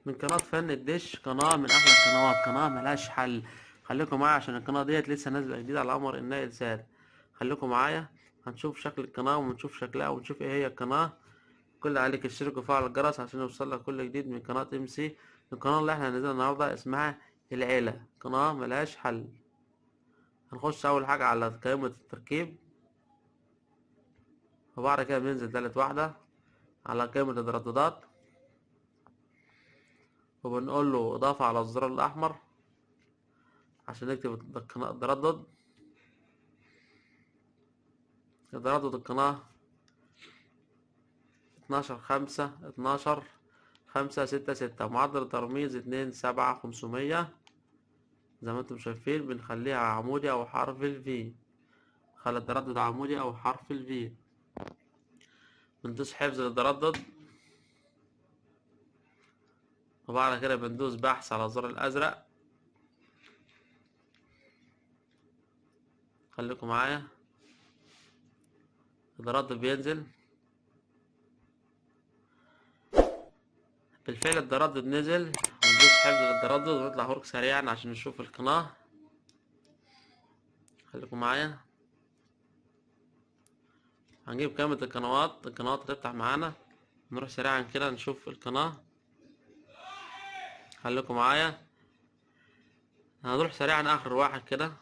من قناة فن الدش، قناة من أحلى القنوات، قناة ملهاش حل. خليكم معايا عشان القناة ديت لسه نازلة جديد على قمر النايل سات. خليكم معايا، هنشوف شكل القناة ونشوف شكلها ونشوف ايه هي القناة. كل اللي عليك اشترك وفعل الجرس عشان يوصلك كل جديد من قناة ام سي. القناة اللي احنا هننزلها النهاردة اسمها العيلة، قناة ملهاش حل. هنخش أول حاجة على قائمة التركيب، وبعد كده بننزل تالت واحدة على قائمة الترددات، وبنقول له إضافة على الزرار الأحمر عشان نكتب التردد. تردد القناة 12/5/12/5/6/6، معدل الترميز 27500. زي ما انتم شايفين بنخليها عمودي أو حرف الفي، خلي التردد عمودي أو حرف الفي. بندوس حفظ للتردد، وبعد كده بندوس بحث على الزر الأزرق. خليكم معايا، التردد بينزل. بالفعل التردد نزل، وندوس حفظ للتردد ونطلع خروج سريعا عشان نشوف القناة. خليكم معايا، هنجيب كاميرا القنوات هتفتح معانا. نروح سريعا كده نشوف القناة. خليكم معايا، هنروح سريعا آخر واحد كده،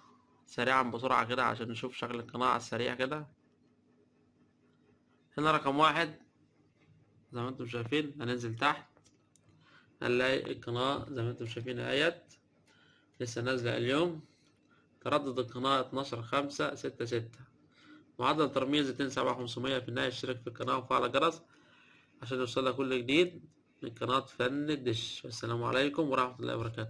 سريعا بسرعة كده عشان نشوف شكل القناة على السريع كده. هنا رقم واحد زي ما انتم شايفين، هننزل تحت هنلاقي القناة زي ما انتم شايفين اهيت، لسه نازلة اليوم. تردد القناة 12/5/6/6، معدل ترميز 27500. في النهاية اشترك في القناة وفعل الجرس عشان يوصلك كل جديد من قناة فن الدش. والسلام عليكم ورحمة الله وبركاته.